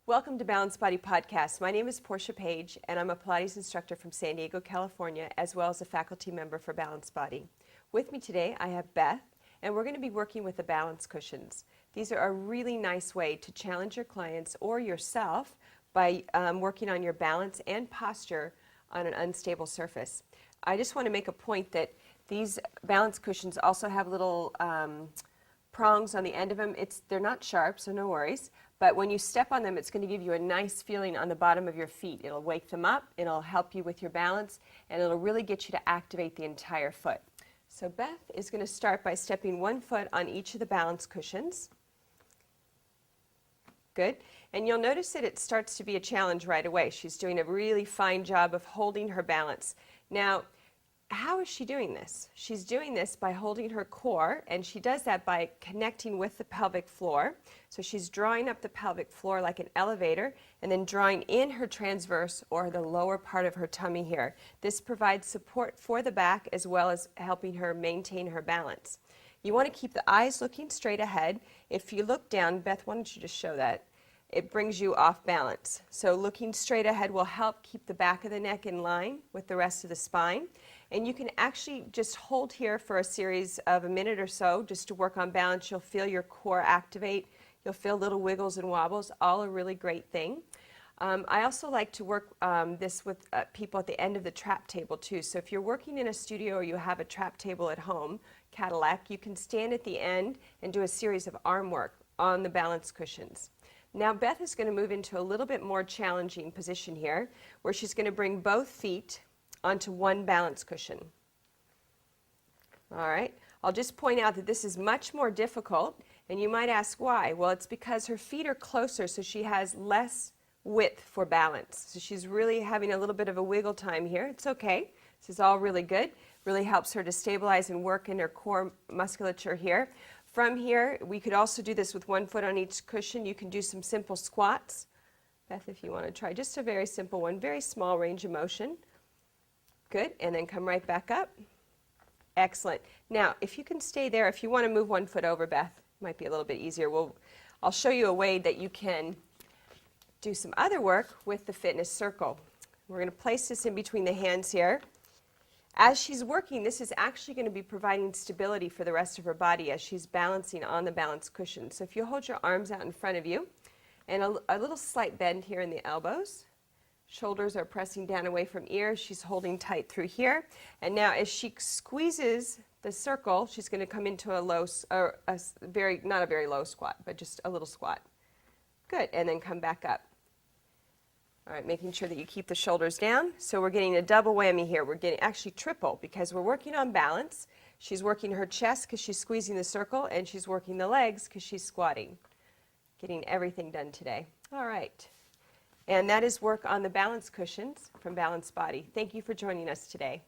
Welcome to Balanced Body Podcast. My name is Portia Page, and I'm a Pilates instructor from San Diego, California, as well as a faculty member for Balanced Body. With me today, I have Beth, and we're going to be working with the balance cushions. These are a really nice way to challenge your clients or yourself by working on your balance and posture on an unstable surface. I just want to make a point that these balance cushions also have little prongs on the end of them. They're not sharp, so no worries. But when you step on them, it's going to give you a nice feeling on the bottom of your feet. It'll wake them up, it'll help you with your balance, and it'll really get you to activate the entire foot. So Beth is going to start by stepping one foot on each of the balance cushions. Good. And you'll notice that it starts to be a challenge right away. She's doing a really fine job of holding her balance. Now, how is she doing this? She's doing this by holding her core, and she does that by connecting with the pelvic floor. So she's drawing up the pelvic floor like an elevator and then drawing in her transverse or the lower part of her tummy here. This provides support for the back as well as helping her maintain her balance. You want to keep the eyes looking straight ahead. If you look down, Beth, why don't you just show that? It brings you off balance. So looking straight ahead will help keep the back of the neck in line with the rest of the spine. And you can actually just hold here for a series of a minute or so just to work on balance. You'll feel your core activate. You'll feel little wiggles and wobbles, all a really great thing. I also like to work this with people at the end of the trap table too. So if you're working in a studio or you have a trap table at home, Cadillac, you can stand at the end and do a series of arm work on the balance cushions. Now Beth is going to move into a little bit more challenging position here where she's going to bring both feet onto one balance cushion. All right, I'll just point out that this is much more difficult, and you might ask why. Well, it's because her feet are closer, so she has less width for balance. So she's really having a little bit of a wiggle time here. It's okay. This is all really good. Really helps her to stabilize and work in her core musculature here. From here, we could also do this with one foot on each cushion. You can do some simple squats. Beth, if you want to try just a very simple one, very small range of motion. Good, and then come right back up. Excellent. Now, if you can stay there, if you want to move one foot over, Beth, might be a little bit easier. I'll show you a way that you can do some other work with the fitness circle. We're going to place this in between the hands here. As she's working, this is actually going to be providing stability for the rest of her body as she's balancing on the balance cushion. So if you hold your arms out in front of you, and a little slight bend here in the elbows. Shoulders are pressing down away from ears. She's holding tight through here. And now as she squeezes the circle, she's going to come into not a very low squat, but just a little squat. Good, and then come back up. All right, making sure that you keep the shoulders down. So we're getting a double whammy here. We're getting actually triple because we're working on balance. She's working her chest because she's squeezing the circle, and she's working the legs because she's squatting. Getting everything done today. All right. And that is work on the balance cushions from Balanced Body. Thank you for joining us today.